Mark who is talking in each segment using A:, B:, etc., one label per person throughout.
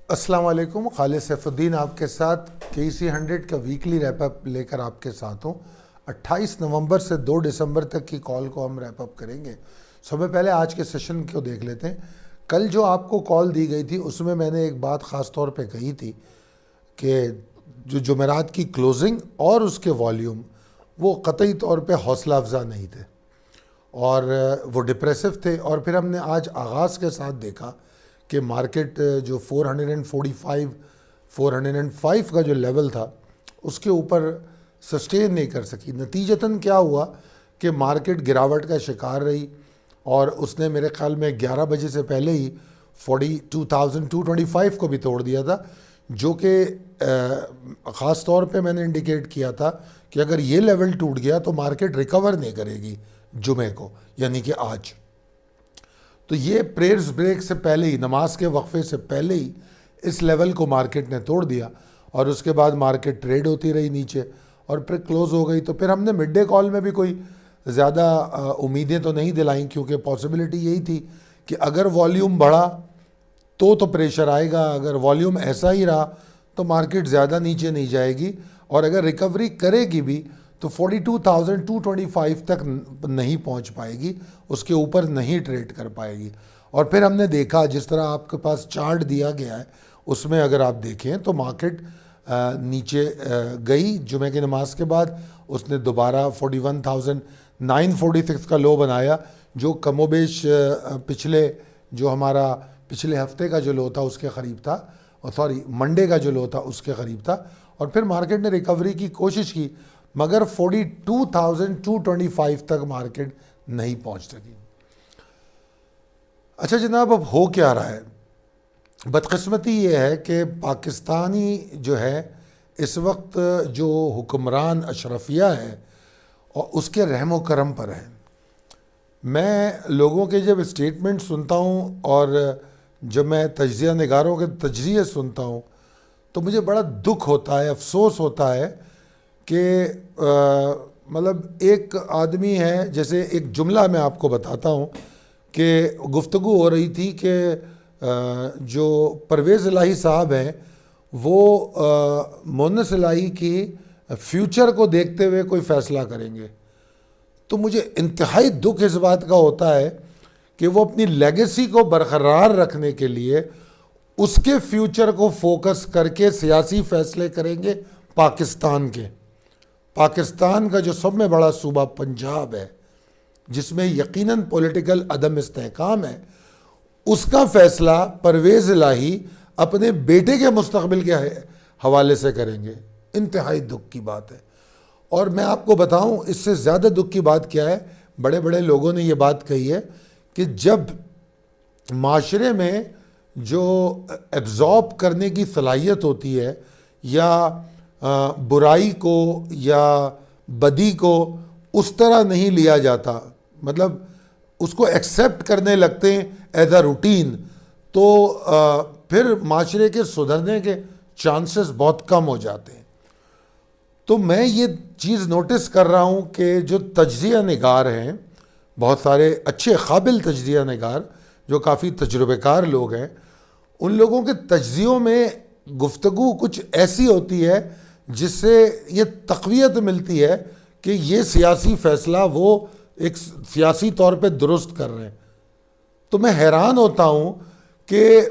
A: अस्सलाम वालेकुम। खालिद सैफुद्दीन आपके साथ KC100 का वीकली रैपअप लेकर आपके साथ हूँ। 28 नवंबर से 2 दिसंबर तक की कॉल को हम रैपअप करेंगे। सबसे पहले आज के सेशन को देख लेते हैं। कल जो आपको कॉल दी गई थी उसमें मैंने एक बात ख़ास तौर पे कही थी कि जो जुमेरात की क्लोजिंग और उसके वॉल्यूम वो कतई तौर पे हौसला अफजा नहीं थे और वो डिप्रेसिव थे। और फिर हमने आज आगाज़ के साथ देखा कि मार्केट जो 445 405 का जो लेवल था उसके ऊपर सस्टेन नहीं कर सकी। नतीजतन क्या हुआ कि मार्केट गिरावट का शिकार रही और उसने मेरे ख्याल में 11 बजे से पहले ही 42,225 को भी तोड़ दिया था, जो कि ख़ास तौर पे मैंने इंडिकेट किया था कि अगर ये लेवल टूट गया तो मार्केट रिकवर नहीं करेगी जुमे को, यानी कि आज। तो ये प्रेयर्स ब्रेक से पहले ही, नमाज के वक्फे से पहले ही इस लेवल को मार्केट ने तोड़ दिया और उसके बाद मार्केट ट्रेड होती रही नीचे और फिर क्लोज़ हो गई। तो फिर हमने मिड डे कॉल में भी कोई ज़्यादा उम्मीदें तो नहीं दिलाई, क्योंकि पॉसिबिलिटी यही थी कि अगर वॉल्यूम बढ़ा तो प्रेशर आएगा, अगर वॉल्यूम ऐसा ही रहा तो मार्केट ज़्यादा नीचे नहीं जाएगी और अगर रिकवरी करेगी भी तो 42,225 तक नहीं पहुंच पाएगी, उसके ऊपर नहीं ट्रेड कर पाएगी। और फिर हमने देखा, जिस तरह आपके पास चार्ट दिया गया है उसमें अगर आप देखें तो मार्केट नीचे गई जुमे की नमाज के बाद। उसने दोबारा 41,946 का लो बनाया, जो कमोबेश पिछले जो हमारा पिछले हफ्ते का जो लो था उसके करीब था, और सॉरी मंडे का जो लो था उसके करीब था। और फिर मार्केट ने रिकवरी की कोशिश की मगर 42,225 तक मार्केट नहीं पहुंच सकी। अच्छा जनाब, अब हो क्या रहा है? बदकिस्मती ये है कि पाकिस्तानी जो है इस वक्त जो हुक्मरान अशरफिया है और उसके रहमो करम पर है। मैं लोगों के जब स्टेटमेंट सुनता हूँ और जब मैं तज्ज़िया निगारों के तज्ज़िये सुनता हूँ तो मुझे बड़ा दुख होता है, अफसोस होता है कि मतलब एक आदमी है, जैसे एक जुमला मैं आपको बताता हूँ कि गुफ्तगू हो रही थी कि जो परवेज़ इलाही साहब हैं वो मोनस इलाही की फ्यूचर को देखते हुए कोई फ़ैसला करेंगे। तो मुझे इंतहाई दुख इस बात का होता है कि वो अपनी लेगेसी को बरकरार रखने के लिए उसके फ्यूचर को फोकस करके सियासी फ़ैसले करेंगे पाकिस्तान के। पाकिस्तान का जो सब में बड़ा सूबा पंजाब है, जिसमें यकीनन पॉलिटिकल अदम इस्तेहकाम है, उसका फ़ैसला परवेज़ इलाही अपने बेटे के मुस्तकबिल के हवाले से करेंगे। इंतहाई दुख की बात है। और मैं आपको बताऊं इससे ज़्यादा दुख की बात क्या है, बड़े बड़े लोगों ने ये बात कही है कि जब माशरे में जो एब्जॉर्ब करने की सलाहियत होती है या बुराई को या बदी को उस तरह नहीं लिया जाता, मतलब उसको एक्सेप्ट करने लगते हैं एज अ रूटीन, तो फिर माशरे के सुधरने के चांसेस बहुत कम हो जाते हैं। तो मैं ये चीज़ नोटिस कर रहा हूँ कि जो तज्ज़िया निगार हैं, बहुत सारे अच्छे काबिल तज्ज़िया निगार जो काफ़ी तजुर्बेकार लोग हैं, उन लोगों के तज्ज़ियों में गुफ्तगू कुछ ऐसी होती है जिससे ये तक़वियत मिलती है कि ये सियासी फ़ैसला वो एक सियासी तौर पे दुरुस्त कर रहे हैं। तो मैं हैरान होता हूँ कि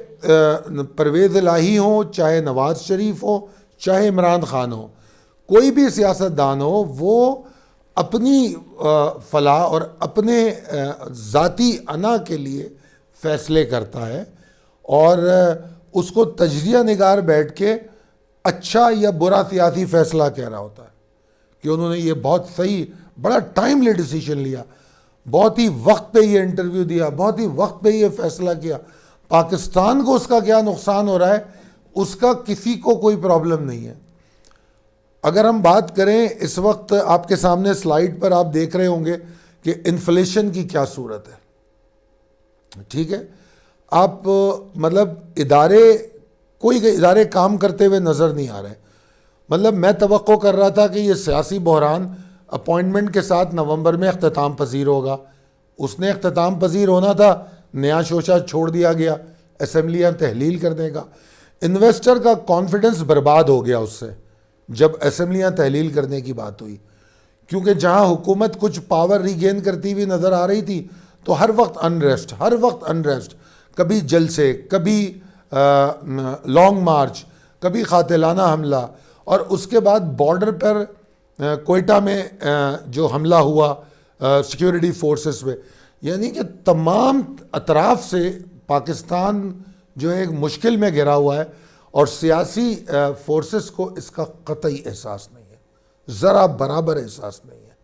A: परवेज़ इलाही हो, चाहे नवाज़ शरीफ हो, चाहे इमरान खान हो, कोई भी सियासतदान हो, वो अपनी फलाह और अपने ज़ाती अना के लिए फ़ैसले करता है और उसको तज्ज़िया निगार बैठ के अच्छा या बुरा सियासी फ़ैसला कह रहा होता है कि उन्होंने ये बहुत सही, बड़ा टाइमली डिसीजन लिया, बहुत ही वक्त पे ये इंटरव्यू दिया, बहुत ही वक्त पे ये फ़ैसला किया। पाकिस्तान को उसका क्या नुकसान हो रहा है उसका किसी को कोई प्रॉब्लम नहीं है। अगर हम बात करें, इस वक्त आपके सामने स्लाइड पर आप देख रहे होंगे कि इन्फ्लेशन की क्या सूरत है, ठीक है। आप मतलब कोई इदारे काम करते हुए नज़र नहीं आ रहे। मतलब मैं तवक्को कर रहा था कि ये सियासी बहरान अपॉइंटमेंट के साथ नवंबर में अख्ताम पजीर होगा, उसने अख्ताम पजीर होना था, नया शोशा छोड़ दिया गया, असम्बलियाँ तहलील करने का। इन्वेस्टर का कॉन्फिडेंस बर्बाद हो गया उससे जब असेंबलियां तहलील करने की बात हुई, क्योंकि जहां हुकूमत कुछ पावर रीगेन करती हुई नज़र आ रही थी तो हर वक्त अनरेस्ट, कभी जलसे, कभी लॉन्ग मार्च, कभी कातिलाना हमला, और उसके बाद बॉर्डर पर कोयटा में जो हमला हुआ सिक्योरिटी फोर्सेस पे, यानी कि तमाम अतराफ से पाकिस्तान जो है एक मुश्किल में घिरा हुआ है और सियासी फोर्सेस को इसका कतई एहसास नहीं है, ज़रा बराबर एहसास नहीं है।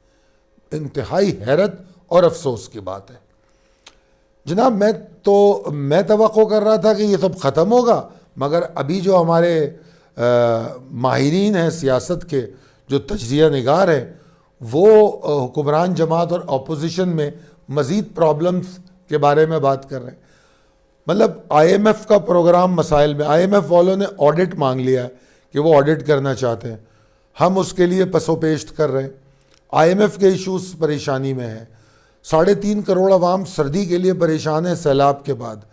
A: इंतहाई हैरत और अफसोस की बात है जनाब। मैं तवक्को कर रहा था कि ये सब ख़त्म होगा, मगर अभी जो हमारे माहिरीन हैं सियासत के, जो तज्ज़िया निगार हैं, वो हुक्मरान जमात और अपोजिशन में मज़ीद प्रॉब्लम्स के बारे में बात कर रहे हैं। मतलब IMF का प्रोग्राम मसाइल में, IMF वालों ने ऑडिट मांग लिया है कि वो ऑडिट करना चाहते हैं, हम उसके लिए पसोपेश कर रहे हैं। IMF के इशूज़ परेशानी में है, 3.5 करोड़ अवाम सर्दी के लिए परेशान है सैलाब के बाद।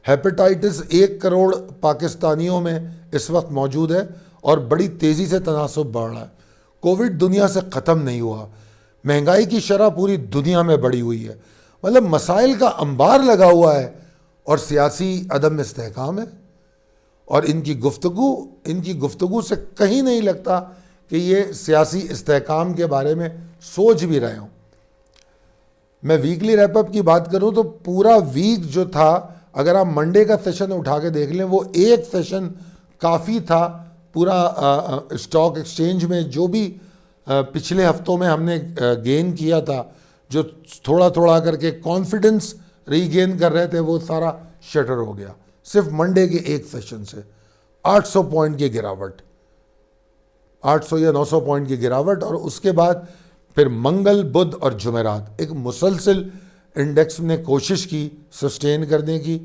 A: हेपेटाइटिस 1 करोड़ पाकिस्तानियों में इस वक्त मौजूद है और बड़ी तेज़ी से तनासुब बढ़ रहा है। कोविड दुनिया से ख़त्म नहीं हुआ, महंगाई की शरह पूरी दुनिया में बढ़ी हुई है। मतलब मसाइल का अंबार लगा हुआ है और सियासी अदम इस्तेहकाम है, और इनकी गुफ्तगू से कहीं नहीं लगता कि ये सियासी इस्तेहकाम के बारे में सोच भी रहे हों। मैं वीकली रैपअप की बात करूं तो पूरा वीक जो था, अगर आप मंडे का सेशन उठा के देख लें, वो एक सेशन काफ़ी था पूरा स्टॉक एक्सचेंज में जो भी पिछले हफ्तों में हमने गेन किया था, जो थोड़ा थोड़ा करके कॉन्फिडेंस रीगेन कर रहे थे, वो सारा शटर हो गया सिर्फ मंडे के एक सेशन से। 800 पॉइंट की गिरावट, 800 या 900 पॉइंट की गिरावट, और उसके बाद फिर मंगल, बुध और जुमेरात एक मुसलसल इंडेक्स ने कोशिश की सस्टेन करने की,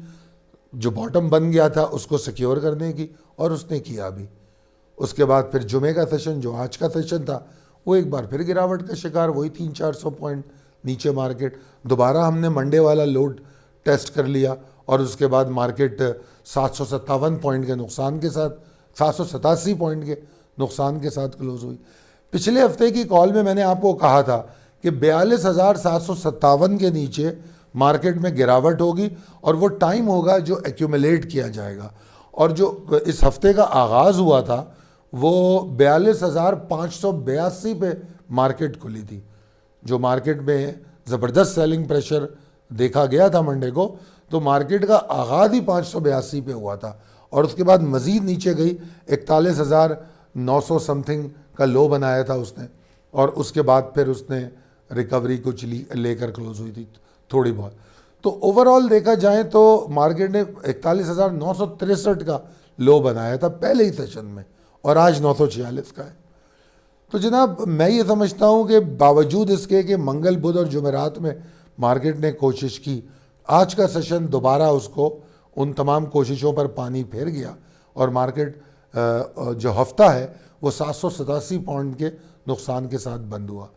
A: जो बॉटम बन गया था उसको सिक्योर करने की, और उसने किया भी। उसके बाद फिर जुमे का सेशन, जो आज का सेशन था, वो एक बार फिर गिरावट का शिकार, वही 300-400 पॉइंट नीचे मार्केट। दोबारा हमने मंडे वाला लोड टेस्ट कर लिया और उसके बाद मार्केट 757 पॉइंट के नुकसान के साथ, 787 पॉइंट के नुकसान के साथ क्लोज हुई। पिछले हफ्ते की कॉल में मैंने आपको कहा था कि 42,757 के नीचे मार्केट में गिरावट होगी और वो टाइम होगा जो एक्यूमुलेट किया जाएगा। और जो इस हफ्ते का आगाज़ हुआ था वो 42,582 पे मार्केट खुली थी, जो मार्केट में ज़बरदस्त सेलिंग प्रेशर देखा गया था मंडे को। तो मार्केट का आगाज़ ही 582 पे हुआ था और उसके बाद मज़ीद नीचे गई, 41,900 समथिंग का लो बनाया था उसने, और उसके बाद फिर उसने रिकवरी कुछ लेकर क्लोज हुई थी थोड़ी बहुत। तो ओवरऑल देखा जाए तो मार्केट ने 41,963 का लो बनाया था पहले ही सेशन में, और आज 946 का है। तो जनाब मैं ये समझता हूँ कि बावजूद इसके कि मंगल, बुध और जुमेरात में मार्केट ने कोशिश की, आज का सेशन दोबारा उसको उन तमाम कोशिशों पर पानी फेर गया और मार्केट जो हफ्ता है वो 787 पॉइंट के नुकसान के साथ बंद हुआ।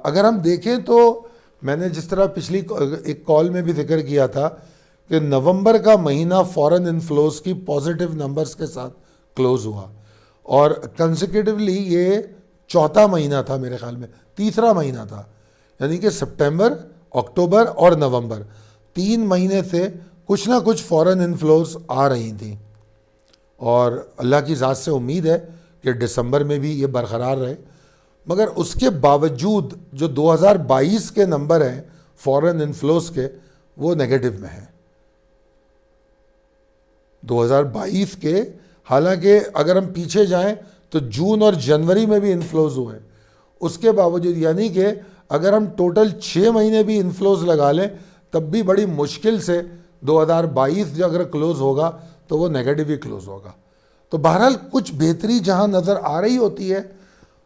A: अगर हम देखें तो मैंने जिस तरह पिछली एक कॉल में भी जिक्र किया था कि नवंबर का महीना फॉरेन इनफ्लोज की पॉजिटिव नंबर्स के साथ क्लोज हुआ, और कंसेक्यूटिवली ये चौथा महीना था, मेरे ख्याल में तीसरा महीना था, यानी कि सितंबर, अक्टूबर और नवंबर 3 महीने से कुछ ना कुछ फॉरेन इनफ्लोज आ रही थी। और अल्लाह की ज़ात से उम्मीद है कि दिसंबर में भी ये बरकरार रहे। मगर उसके बावजूद जो 2022 के नंबर हैं फॉरेन इनफ्लोज के, वो नेगेटिव में हैं 2022 के। हालांकि अगर हम पीछे जाएं तो जून और जनवरी में भी इनफ्लोज हुए, उसके बावजूद, यानी कि अगर हम टोटल 6 महीने भी इनफ्लोज लगा लें तब भी बड़ी मुश्किल से 2022 जो अगर क्लोज होगा तो वो नेगेटिव ही क्लोज होगा। तो बहरहाल कुछ बेहतरी जहां नज़र आ रही होती है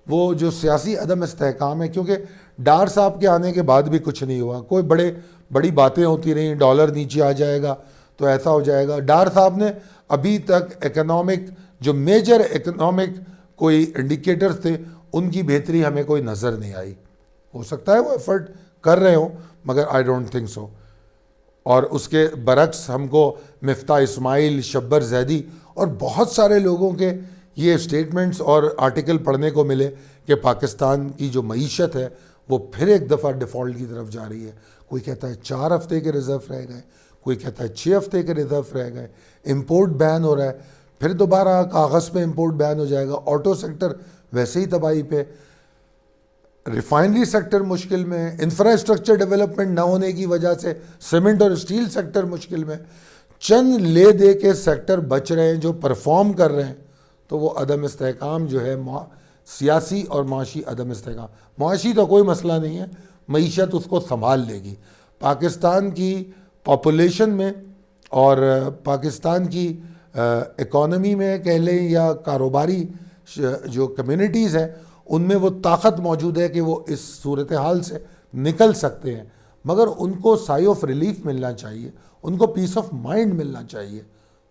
A: वो जो सियासी अदम इस्तेहकाम है, क्योंकि डार साहब के आने के बाद भी कुछ नहीं हुआ, कोई बड़ी बातें होती रहीं, डॉलर नीचे आ जाएगा तो ऐसा हो जाएगा। डार साहब ने अभी तक इकोनॉमिक जो मेजर इकोनॉमिक कोई इंडिकेटर्स थे उनकी बेहतरी हमें कोई नज़र नहीं आई। हो सकता है वो एफर्ट कर रहे हो, मगर आई डोंट थिंक सो। और उसके बरक्स हमको मिफ्ता इस्माइल, शब्बर जैदी और बहुत सारे लोगों के ये स्टेटमेंट्स और आर्टिकल पढ़ने को मिले कि पाकिस्तान की जो मईशत है वो फिर एक दफ़ा डिफ़ॉल्ट की तरफ जा रही है। कोई कहता है 4 हफ्ते के रिज़र्व रह गए, कोई कहता है 6 हफ्ते के रिज़र्व रह गए, इंपोर्ट बैन हो रहा है, फिर दोबारा कागज़ पे इंपोर्ट बैन हो जाएगा, ऑटो सेक्टर वैसे ही तबाही पे, रिफाइनरी सेक्टर मुश्किल में, इंफ्रास्ट्रक्चर डेवलपमेंट ना होने की वजह से सीमेंट और स्टील सेक्टर मुश्किल में, चंद ले दे के सेक्टर बच रहे हैं जो परफॉर्म कर रहे हैं। तो वो अदम इस्तेहकाम जो है, सियासी और माशी अदम इस्तेहकाम, माशी तो कोई मसला नहीं है, मईशत उसको संभाल लेगी। पाकिस्तान की पॉपुलेशन में और पाकिस्तान की इकॉनमी में कह लें या कारोबारी जो कम्युनिटीज़ हैं उनमें वो ताकत मौजूद है कि वो इस सूरत हाल से निकल सकते हैं, मगर उनको साई ऑफ रिलीफ मिलना चाहिए, उनको पीस ऑफ माइंड मिलना चाहिए।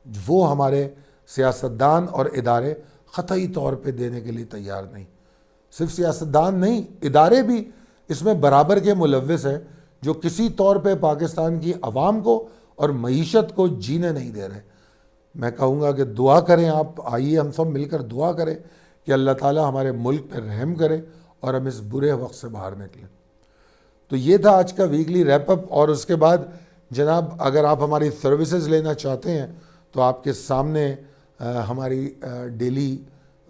A: वो हमारे सियासतदान और इदारे ख़तई तौर पे देने के लिए तैयार नहीं। सिर्फ सियासतदान नहीं, इदारे भी इसमें बराबर के मुलव्विस हैं जो किसी तौर पे पाकिस्तान की आवाम को और मईशत को जीने नहीं दे रहे। मैं कहूँगा कि दुआ करें, आप आइए हम सब मिलकर दुआ करें कि अल्लाह ताला हमारे मुल्क पर रहम करे और हम इस बुरे वक्त से बाहर निकलें। तो ये था आज का वीकली रैपअप। और उसके बाद जनाब, अगर आप हमारी सर्विसेज लेना चाहते हैं तो आपके सामने हमारी डेली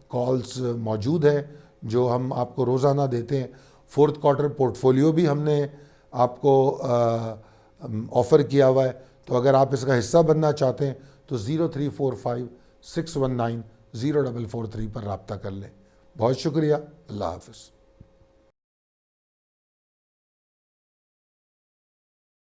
A: कॉल्स मौजूद हैं जो हम आपको रोज़ाना देते हैं। 4th क्वार्टर पोर्टफोलियो भी हमने आपको ऑफ़र किया हुआ है, तो अगर आप इसका हिस्सा बनना चाहते हैं तो 0345 619 0443 पर रब्ता कर लें। बहुत शुक्रिया, अल्लाह हाफ़िज़।